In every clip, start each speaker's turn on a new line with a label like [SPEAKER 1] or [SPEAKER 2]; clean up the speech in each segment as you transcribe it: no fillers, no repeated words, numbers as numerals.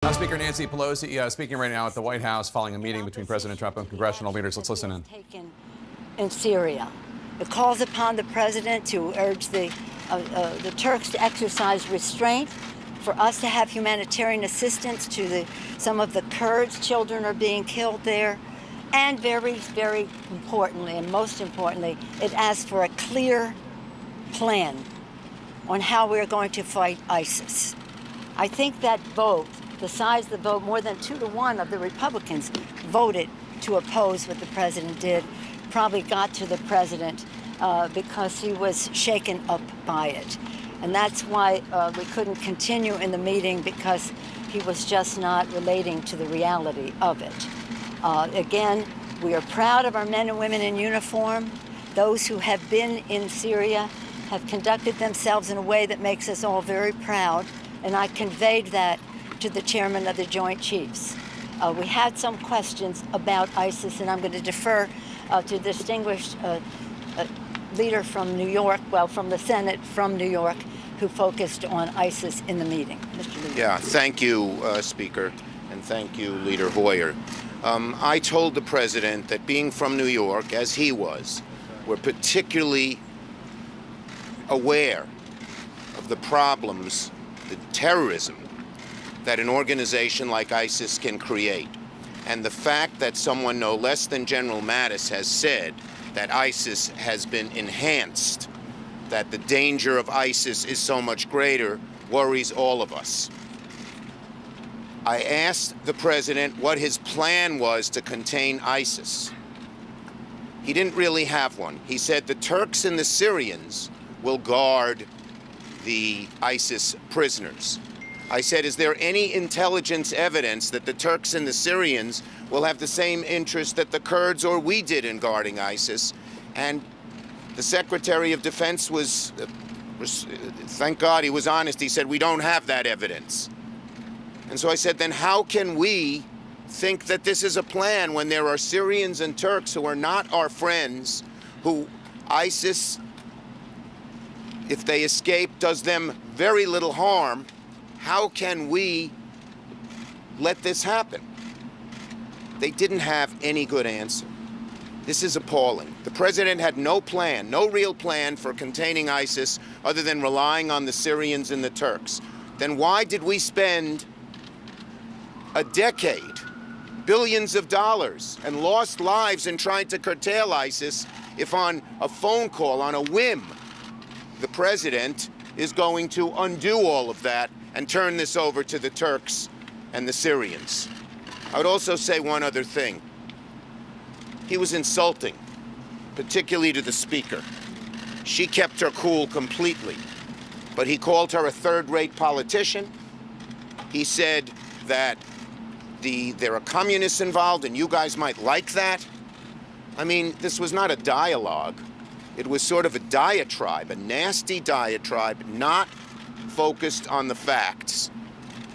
[SPEAKER 1] Speaker Nancy Pelosi speaking right now at the White House following a meeting between President Trump and congressional leaders. Let's listen in.
[SPEAKER 2] Taken in Syria. It calls upon the president to urge the Turks to exercise restraint, for us to have humanitarian assistance to some of the Kurds. Children are being killed there. And very, very importantly, and most importantly, it asks for a clear plan on how we're going to fight ISIS. I think that vote, the size of the vote, more than 2-1 of the Republicans voted to oppose what the president did, probably got to the president because he was shaken up by it. And that's why we couldn't continue in the meeting, because he was just not relating to the reality of it. Again, we are proud of our men and women in uniform. Those who have been in Syria have conducted themselves in a way that makes us all very proud. And I conveyed that to the chairman of the Joint Chiefs. We had some questions about ISIS, and I'm going to defer to the distinguished leader from New York, well, from the Senate from New York, who focused on ISIS in the meeting. Mr. Leader.
[SPEAKER 3] Yeah, thank you, Speaker, and thank you, Leader Hoyer. I told the president that being from New York, as he was, we're particularly aware of the problems, the terrorism that an organization like ISIS can create. And the fact that someone no less than General Mattis has said that ISIS has been enhanced, that the danger of ISIS is so much greater, worries all of us. I asked the president what his plan was to contain ISIS. He didn't really have one. He said the Turks and the Syrians will guard the ISIS prisoners. I said, is there any intelligence evidence that the Turks and the Syrians will have the same interest that the Kurds or we did in guarding ISIS? And the Secretary of Defense was, thank God he was honest, he said, we don't have that evidence. And so I said, then how can we think that this is a plan when there are Syrians and Turks who are not our friends, who ISIS, if they escape, does them very little harm? How can we let this happen? They didn't have any good answer. This is appalling. The president had no plan, no real plan for containing ISIS other than relying on the Syrians and the Turks. Then why did we spend a decade, billions of dollars, and lost lives in trying to curtail ISIS if on a phone call, on a whim, the president is going to undo all of that and turn this over to the Turks and the Syrians? I would also say one other thing. He was insulting, particularly to the speaker. She kept her cool completely, but he called her a third-rate politician. He said that there are communists involved and you guys might like that. I mean, this was not a dialogue. It was sort of a diatribe, a nasty diatribe, not focused on the facts,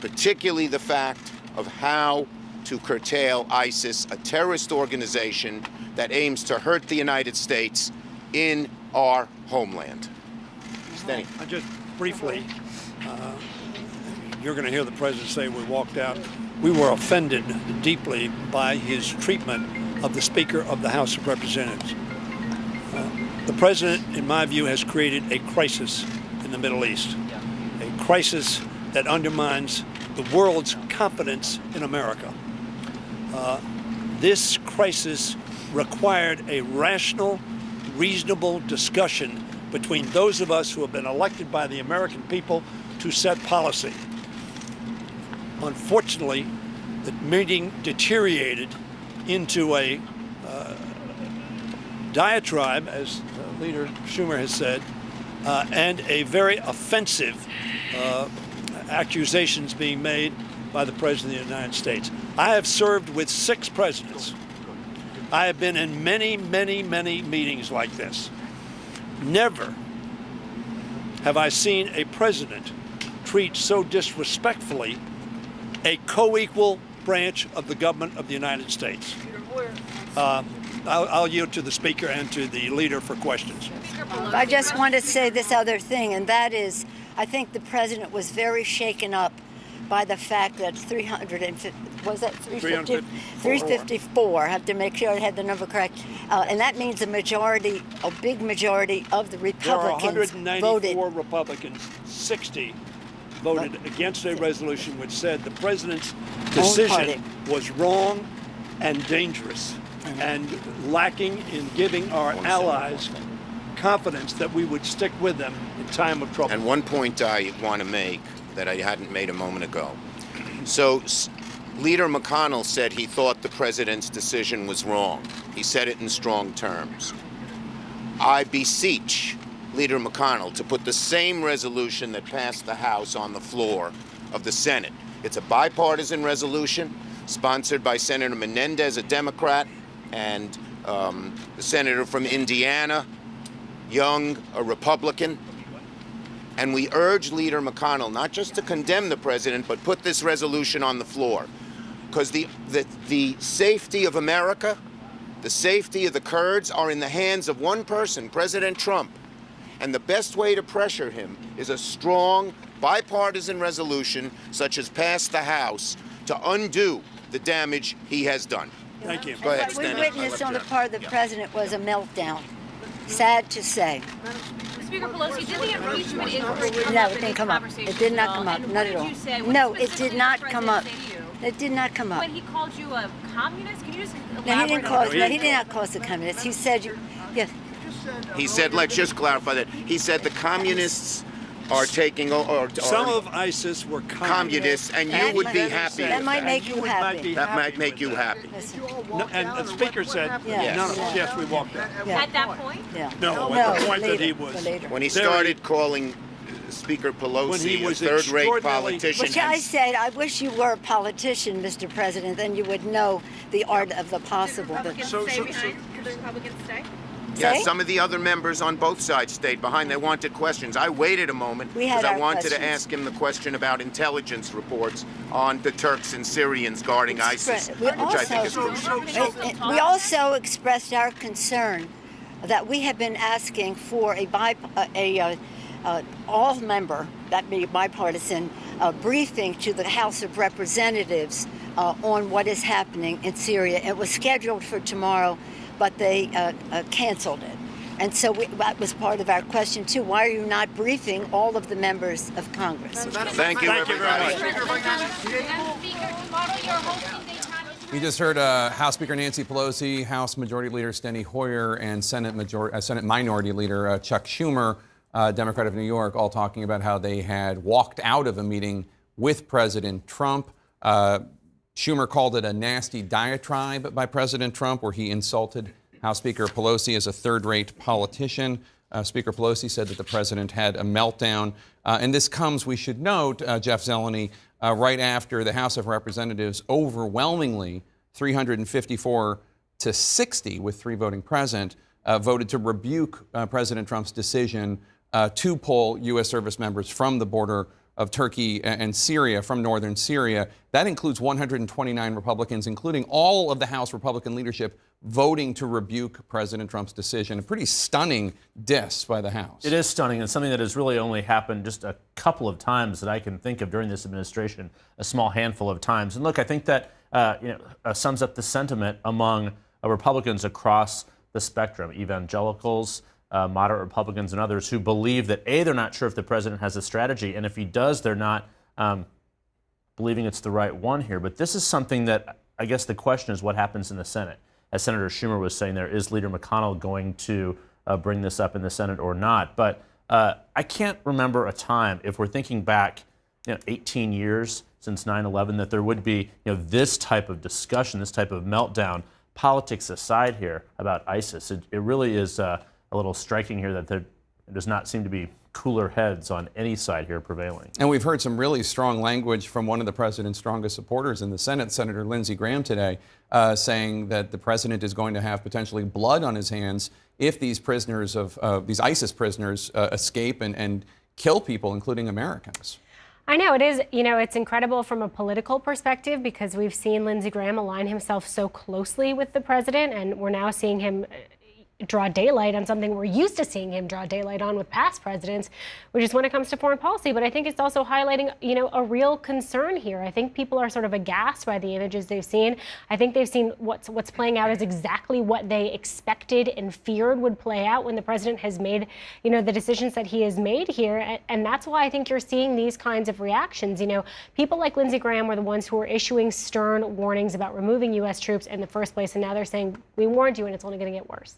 [SPEAKER 3] particularly the fact of how to curtail ISIS, a terrorist organization that aims to hurt the United States in our homeland. Steny.
[SPEAKER 4] Just briefly, you're going to hear the president say we walked out. We were offended deeply by his treatment of the Speaker of the House of Representatives. The president, in my view, has created a crisis in the Middle East, a crisis that undermines the world's confidence in America. This crisis required a rational, reasonable discussion between those of us who have been elected by the American people to set policy. Unfortunately, the meeting deteriorated into a diatribe, as Leader Schumer has said, and a very offensive accusations being made by the President of the United States. I have served with 6 presidents. I have been in many, many, many meetings like this. Never have I seen a president treat so disrespectfully a co-equal branch of the government of the United States. I'll yield to the Speaker and to the leader for questions.
[SPEAKER 2] I just want to say this other thing, and that is, I think the president was very shaken up by the fact that 350, was that 350?
[SPEAKER 4] 354.
[SPEAKER 2] 354, I have to make sure I had the number correct. And that means a big majority of the
[SPEAKER 4] There are
[SPEAKER 2] Republicans
[SPEAKER 4] 194
[SPEAKER 2] voted.
[SPEAKER 4] Republicans, 60 voted against a resolution which said the president's decision was wrong and dangerous and lacking in giving our allies confidence that we would stick with them in time of trouble.
[SPEAKER 3] And one point I want to make that I hadn't made a moment ago. So Leader McConnell said he thought the president's decision was wrong. He said it in strong terms. I beseech Leader McConnell to put the same resolution that passed the House on the floor of the Senate. It's a bipartisan resolution sponsored by Senator Menendez, a Democrat, and the senator from Indiana, Young, a Republican. And we urge Leader McConnell not just to condemn the president, but put this resolution on the floor. Because the safety of America, the safety of the Kurds are in the hands of one person, President Trump. And the best way to pressure him is a strong bipartisan resolution such as passed the House to undo the damage he has done.
[SPEAKER 4] Thank you.
[SPEAKER 3] Go ahead,
[SPEAKER 2] What we
[SPEAKER 3] Steny.
[SPEAKER 2] witnessed on the part of the president was a meltdown. Sad to say.
[SPEAKER 5] Speaker Pelosi, did the impeachment inquiry come
[SPEAKER 2] No,
[SPEAKER 5] up
[SPEAKER 2] it
[SPEAKER 5] in
[SPEAKER 2] didn't
[SPEAKER 5] this
[SPEAKER 2] come up.
[SPEAKER 5] conversation
[SPEAKER 2] It did not
[SPEAKER 5] at all?
[SPEAKER 2] come up.
[SPEAKER 5] And
[SPEAKER 2] Not
[SPEAKER 5] what
[SPEAKER 2] at
[SPEAKER 5] did
[SPEAKER 2] all.
[SPEAKER 5] you say? What
[SPEAKER 2] No, it
[SPEAKER 5] specifically
[SPEAKER 2] did not
[SPEAKER 5] the
[SPEAKER 2] come up.
[SPEAKER 5] president say to you?
[SPEAKER 2] It did not come up.
[SPEAKER 5] When he called you a communist, can you just elaborate?
[SPEAKER 2] No, he didn't
[SPEAKER 5] on
[SPEAKER 2] call
[SPEAKER 5] that?
[SPEAKER 2] us. No, he did not call us a communist. He said, yes.
[SPEAKER 3] He said, let's just clarify that. He said the communists are taking, or
[SPEAKER 4] Some of ISIS were
[SPEAKER 3] communists, and you
[SPEAKER 2] That
[SPEAKER 3] would
[SPEAKER 2] might-
[SPEAKER 3] be happy.
[SPEAKER 2] That might make you happy.
[SPEAKER 3] That might make you happy.
[SPEAKER 2] Listen,
[SPEAKER 4] No, and the speaker said,
[SPEAKER 2] Yes.
[SPEAKER 4] none of us. Yes, we walked out.
[SPEAKER 2] yeah,
[SPEAKER 5] At that point?
[SPEAKER 2] yeah.
[SPEAKER 4] No, at the point that he
[SPEAKER 2] later,
[SPEAKER 4] was-
[SPEAKER 2] later.
[SPEAKER 3] When he
[SPEAKER 4] Very-
[SPEAKER 3] started calling Speaker
[SPEAKER 4] When
[SPEAKER 3] Pelosi
[SPEAKER 4] he was
[SPEAKER 3] a third-rate
[SPEAKER 4] extraordinarily-
[SPEAKER 3] politician,
[SPEAKER 2] Which I
[SPEAKER 3] and
[SPEAKER 2] said, I wish you were a politician, Mr. President, then you would know the art of the possible. But
[SPEAKER 5] Republicans
[SPEAKER 4] So-
[SPEAKER 5] stay
[SPEAKER 4] so-
[SPEAKER 5] behind? Did the Republicans stay?
[SPEAKER 3] yeah,
[SPEAKER 2] Say?
[SPEAKER 3] some of the other members on both sides stayed behind. They wanted questions. I waited a moment
[SPEAKER 2] We had
[SPEAKER 3] because I
[SPEAKER 2] our
[SPEAKER 3] wanted to
[SPEAKER 2] questions.
[SPEAKER 3] ask him the question about intelligence reports on the Turks and Syrians guarding ISIS,
[SPEAKER 2] We
[SPEAKER 3] which I think is crucial.
[SPEAKER 2] We also expressed our concern that we have been asking for all member, that be bipartisan, briefing to the House of Representatives on what is happening in Syria. It was scheduled for tomorrow, but they canceled it. And so that was part of our question too. Why are you not briefing all of the members of Congress?
[SPEAKER 3] Thank you,
[SPEAKER 4] Thank you very
[SPEAKER 3] everybody.
[SPEAKER 4] much.
[SPEAKER 5] Speaker, tomorrow you're hosting the
[SPEAKER 1] You just heard House Speaker Nancy Pelosi, House Majority Leader Steny Hoyer, and Senate Minority Leader Chuck Schumer, Democrat of New York, all talking about how they had walked out of a meeting with President Trump. Schumer called it a nasty diatribe by President Trump, where he insulted House Speaker Pelosi as a third-rate politician. Speaker Pelosi said that the president had a meltdown. And this comes, we should note, Jeff Zeleny, right after the House of Representatives overwhelmingly, 354 to 60, with 3 voting present, voted to rebuke President Trump's decision to pull U.S. service members from the border of Turkey and Syria, from northern Syria. That includes 129 Republicans, including all of the House Republican leadership, voting to rebuke President Trump's decision. A pretty stunning diss by the House.
[SPEAKER 6] It is stunning, and something that has really only happened just a couple of times that I can think of during this administration, a small handful of times. And look, I think that sums up the sentiment among Republicans across the spectrum, evangelicals, moderate Republicans, and others who believe that, A, they're not sure if the president has a strategy, and if he does, they're not believing it's the right one here. But this is something that I guess the question is what happens in the Senate. As Senator Schumer was saying there, is Leader McConnell going to bring this up in the Senate or not? But I can't remember a time, if we're thinking back 18 years since 9/11, that there would be this type of discussion, this type of meltdown, politics aside here, about ISIS. It really is a little striking here that there does not seem to be cooler heads on any side here prevailing.
[SPEAKER 1] And we've heard some really strong language from one of the president's strongest supporters in the Senate, Senator Lindsey Graham, today, saying that the president is going to have potentially blood on his hands if these prisoners these ISIS prisoners escape and kill people, including Americans.
[SPEAKER 7] I know it is, it's incredible from a political perspective because we've seen Lindsey Graham align himself so closely with the president, and we're now seeing him draw daylight on something we're used to seeing him draw daylight on with past presidents, which is when it comes to foreign policy. But I think it's also highlighting, a real concern here. I think people are sort of aghast by the images they've seen. I think they've seen what's playing out is exactly what they expected and feared would play out when the president has made, the decisions that he has made here. And that's why I think you're seeing these kinds of reactions. People like Lindsey Graham were the ones who were issuing stern warnings about removing U.S. troops in the first place. And now they're saying, we warned you and it's only going to get worse.